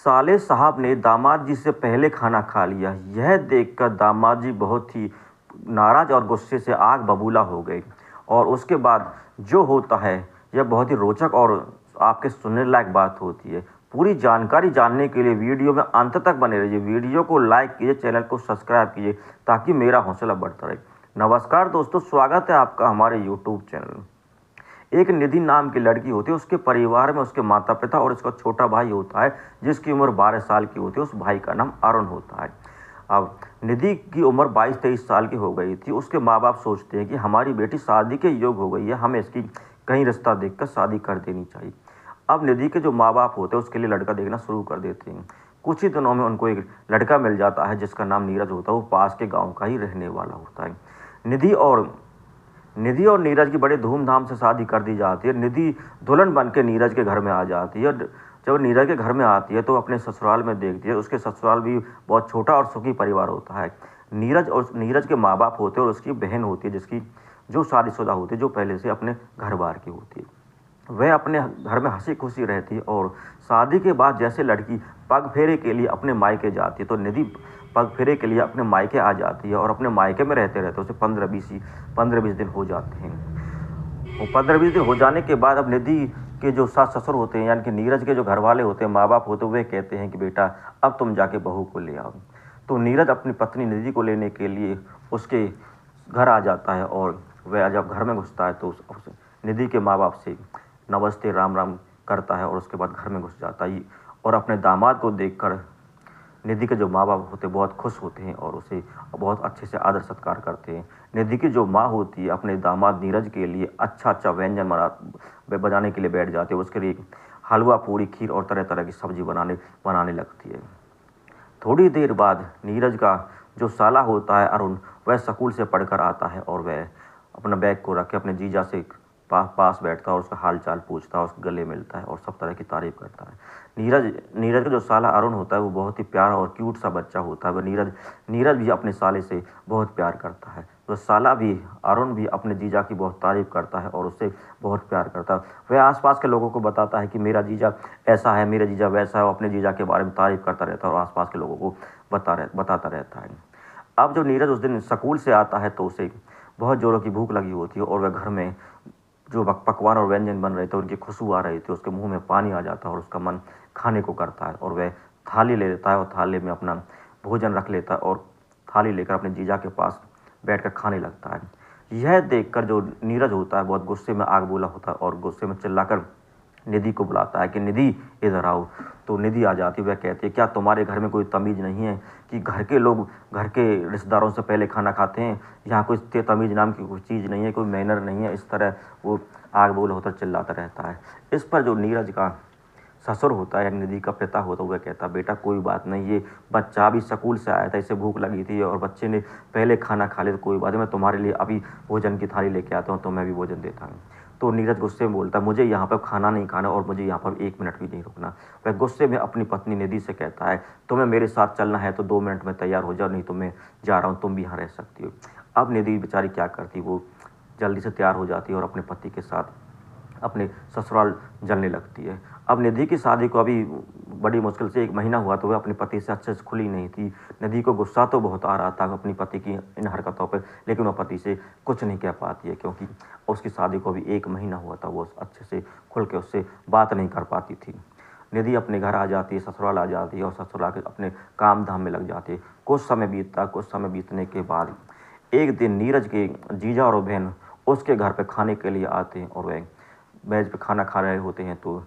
साले साहब ने दामाद जी से पहले खाना खा लिया। यह देखकर दामाद जी बहुत ही नाराज और गुस्से से आग बबूला हो गए। और उसके बाद जो होता है यह बहुत ही रोचक और आपके सुनने लायक बात होती है। पूरी जानकारी जानने के लिए वीडियो में अंत तक बने रहिए। वीडियो को लाइक कीजिए, चैनल को सब्सक्राइब कीजिए ताकि मेरा हौसला बढ़ता रहे। नमस्कार दोस्तों, स्वागत है आपका हमारे यूट्यूब चैनल में। एक निधि नाम की लड़की होती है। उसके परिवार में उसके माता पिता और उसका छोटा भाई होता है जिसकी उम्र 12 साल की होती है। उस भाई का नाम अरुण होता है। अब निधि की उम्र 22-23 साल की हो गई थी। उसके माँ बाप सोचते हैं कि हमारी बेटी शादी के योग हो गई है, हमें इसकी कहीं रिश्ता देखकर शादी कर देनी चाहिए। अब निधि के जो माँ बाप होते हैं उसके लिए लड़का देखना शुरू कर देते हैं। कुछ ही दिनों में उनको एक लड़का मिल जाता है जिसका नाम नीरज होता है। वो पास के गाँव का ही रहने वाला होता है। निधि और नीरज की बड़े धूमधाम से शादी कर दी जाती है। निधि दुल्हन बन के नीरज के घर में आ जाती है। जब नीरज के घर में आती है तो अपने ससुराल में देखती है। उसके ससुराल भी बहुत छोटा और सुखी परिवार होता है। नीरज के माँ बाप होते हैं और उसकी बहन होती है जिसकी जो शादीशुदा होती है, जो पहले से अपने घर बार की होती है। वह अपने घर में हंसी खुशी रहती है। और शादी के बाद जैसे लड़की पग फेरे के लिए अपने मायके जाती है तो निधि पग फेरे के लिए अपने मायके आ जाती है। और अपने मायके में रहते रहते उसे 15-20 दिन हो जाते हैं। वो 15-20 दिन हो जाने के बाद अब निधि के जो सास ससुर होते हैं, यानी कि नीरज के जो घर वाले होते हैं, माँ बाप होते हैं, वे कहते हैं कि बेटा अब तुम जाके बहू को ले आओ। तो नीरज अपनी पत्नी निधि को लेने के लिए उसके घर आ जाता है। और वह जब घर में घुसता है तो उस निधि के माँ बाप से नमस्ते राम राम करता है और उसके बाद घर में घुस जाता है। और अपने दामाद को देखकर निधि के जो माँ बाप होते हैं बहुत खुश होते हैं और उसे बहुत अच्छे से आदर सत्कार करते हैं। निधि की जो माँ होती है अपने दामाद नीरज के लिए अच्छा व्यंजन बनाने के लिए बैठ जाते हैं। उसके लिए हलवा पूरी खीर और तरह तरह की सब्जी बनाने लगती है। थोड़ी देर बाद नीरज का जो साला होता है अरुण, वह स्कूल से पढ़कर आता है और वह अपना बैग को रख के अपने जीजा से पास बैठता है और उसका हाल चाल पूछता है, उसके गले मिलता है और सब तरह की तारीफ करता है। नीरज का जो साला अरुण होता है वो बहुत ही प्यारा और क्यूट सा बच्चा होता है। वह नीरज भी अपने साले से बहुत प्यार करता है। तो साला भी अरुण भी अपने जीजा की बहुत तारीफ करता है और उससे बहुत प्यार करता है। वह आसपास के लोगों को बताता है कि मेरा जीजा ऐसा है, मेरा जीजा वैसा है। वो अपने जीजा के बारे में तारीफ करता रहता है और आसपास के लोगों को बताता रहता है। अब जो नीरज उस दिन स्कूल से आता है तो उसे बहुत जोरों की भूख लगी होती है और वह घर में जो पकवान और व्यंजन बन रहे थे उनकी खुशबू आ रही थी। उसके मुंह में पानी आ जाता है और उसका मन खाने को करता है और वह थाली ले लेता है और थाली में अपना भोजन रख लेता है और थाली लेकर अपने जीजा के पास बैठकर खाने लगता है। यह देखकर जो नीरज होता है बहुत गुस्से में आग बोला होता है और गुस्से में चिल्लाकर निधि को बुलाता है कि निधि इधर आओ। तो निधि आ जाती है। वह कहती है क्या तुम्हारे घर में कोई तमीज़ नहीं है कि घर के लोग घर के रिश्तेदारों से पहले खाना खाते हैं? यहाँ कोई तमीज़ नाम की कोई चीज़ नहीं है, कोई मैनर नहीं है। इस तरह वो आग बोला होता चिल्लाता रहता है। इस पर जो नीरज का ससुर होता है या निधि का पिता होता है वह कहता है बेटा कोई बात नहीं, ये बच्चा अभी स्कूल से आया था, इसे भूख लगी थी और बच्चे ने पहले खाना खा लिया तो कोई बात नहीं, मैं तुम्हारे लिए अभी भोजन की थाली लेके आता हूँ तो मैं भी भोजन देता हूँ। तो नीरज गुस्से में बोलता है मुझे यहाँ पर खाना नहीं खाना और मुझे यहाँ पर 1 मिनट भी नहीं रुकना। वह गुस्से में अपनी पत्नी निधि से कहता है तुम्हें मेरे साथ चलना है तो 2 मिनट में तैयार हो जाओ, नहीं तो मैं जा रहा हूँ, तुम भी यहाँ रह सकती हो। अब निधि बेचारी क्या करती, वो जल्दी से तैयार हो जाती है और अपने पति के साथ अपने ससुराल जलने लगती है। अब निधि की शादी को अभी बड़ी मुश्किल से 1 महीना हुआ तो वह अपने पति से अच्छे से खुली नहीं थी। निधि को गुस्सा तो बहुत आ रहा था अपनी पति की इन हरकतों पर, लेकिन वह पति से कुछ नहीं कह पाती है क्योंकि उसकी शादी को अभी 1 महीना हुआ था। वो अच्छे से खुल के उससे बात नहीं कर पाती थी। निधि अपने घर आ जाती है, ससुराल आ जाती है और ससुराल के अपने काम धाम में लग जाती है। कुछ समय बीतने के बाद एक दिन नीरज के जीजा और बहन उसके घर पे खाने के लिए आते हैं और वह मेज पे खाना खा रहे होते हैं। तो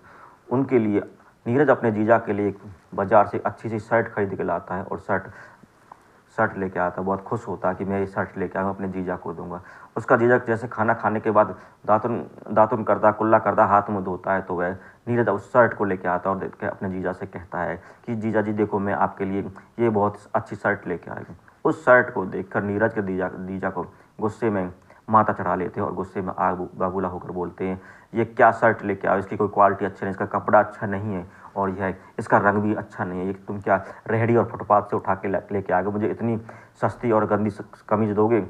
उनके लिए नीरज अपने जीजा के लिए बाज़ार से अच्छी सी शर्ट खरीद के लाता है और शर्ट लेके आता है। बहुत खुश होता है कि मैं ये शर्ट लेके आया हूँ, अपने जीजा को दूंगा। उसका जीजा जैसे खाना खाने के बाद दातुन करता, कुल्ला करता, हाथ मुँह धोता है तो वह नीरज उस शर्ट को लेके आता है और देख के अपने जीजा से कहता है कि जीजा जी देखो मैं आपके लिए ये बहुत अच्छी शर्ट लेके आया हूँ। उस शर्ट को देखकर नीरज के जीजा को गुस्से में माथा चढ़ा लेते हैं और गुस्से में आग बबूला होकर बोलते हैं ये क्या शर्ट लेके आओ, इसकी कोई क्वालिटी अच्छी नहीं, इसका कपड़ा अच्छा नहीं है और यह इसका रंग भी अच्छा नहीं है, ये तुम क्या रेहड़ी और फुटपाथ से उठा के लेके आ गए, मुझे इतनी सस्ती और गंदी कमीज दोगे?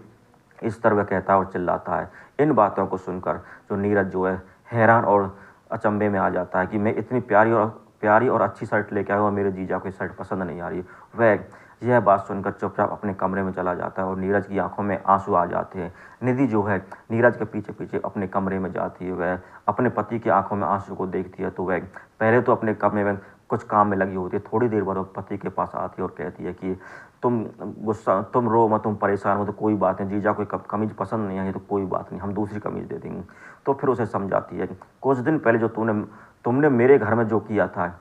इस तरह वह कहता है और चिल्लाता है। इन बातों को सुनकर जो नीरज जो है हैरान और अचंभे में आ जाता है कि मैं इतनी प्यारी प्यारी और अच्छी शर्ट लेके आया हूँ और मेरे जीजा को ये शर्ट पसंद नहीं आ रही। वह यह बात सुनकर चुपचाप अपने कमरे में चला जाता है और नीरज की आंखों में आंसू आ जाते हैं। निधि जो है नीरज के पीछे पीछे अपने कमरे में जाती है। वह अपने पति की आंखों में आंसू को देखती है तो वह पहले तो अपने कमरे में कुछ काम में लगी होती है। थोड़ी देर बाद वो पति के पास आती है और कहती है कि तुम रो मत, तुम परेशान हो तो कोई बात नहीं, जीजा को कमीज पसंद नहीं आई तो कोई बात नहीं, हम दूसरी कमीज दे देंगे। तो फिर उसे समझाती है कि कुछ दिन पहले जो तुमने मेरे घर में जो किया था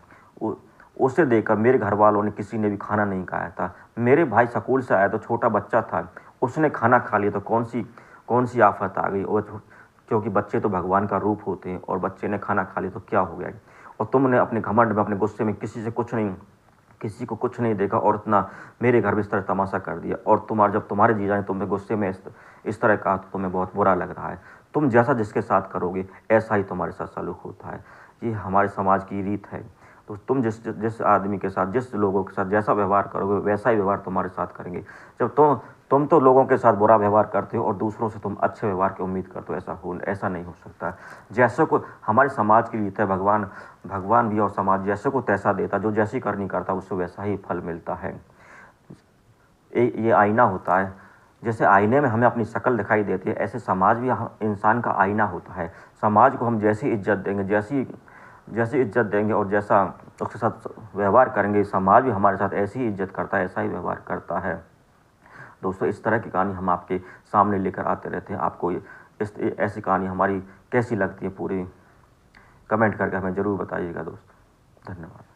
उसे देखकर मेरे घर वालों ने किसी ने भी खाना नहीं खाया था। मेरे भाई स्कूल से आया तो छोटा बच्चा था, उसने खाना खा लिया तो कौन सी आफत आ गई। और क्योंकि बच्चे तो भगवान का रूप होते हैं और बच्चे ने खाना खा लिया तो क्या हो गया। और तुमने अपने घमंड में, अपने गुस्से में किसी को कुछ नहीं देखा और इतना मेरे घर में इस तरह तमाशा कर दिया। और जब तुम्हारे जीजा ने तुम्हें गुस्से में इस तरह कहा तो तुम्हें बहुत बुरा लग रहा है। तुम जैसा जिसके साथ करोगे ऐसा ही तुम्हारे साथ सलूक होता है। ये हमारे समाज की रीत है। तो तुम जिस आदमी के साथ, जिस लोगों के साथ जैसा व्यवहार करोगे वैसा ही व्यवहार तुम्हारे साथ करेंगे। जब तुम तो लोगों के साथ बुरा व्यवहार करते हो और दूसरों से तुम अच्छे व्यवहार की उम्मीद करते हो, ऐसा नहीं हो सकता। जैसे को हमारे समाज की रीत है, भगवान भी और समाज जैसे को तैसा देता, जो जैसी करनी करता उससे वैसा ही फल मिलता है। ये आईना होता है। जैसे आईने में हमें अपनी शक्ल दिखाई देती है, ऐसे समाज भी इंसान का आईना होता है। समाज को हम जैसी इज्जत देंगे और जैसा उसके साथ व्यवहार करेंगे, समाज भी हमारे साथ ऐसी ही इज्जत करता है, ऐसा ही व्यवहार करता है। दोस्तों, इस तरह की कहानी हम आपके सामने लेकर आते रहते हैं। आपको ऐसी कहानी हमारी कैसी लगती है पूरी कमेंट करके हमें ज़रूर बताइएगा दोस्तों। धन्यवाद।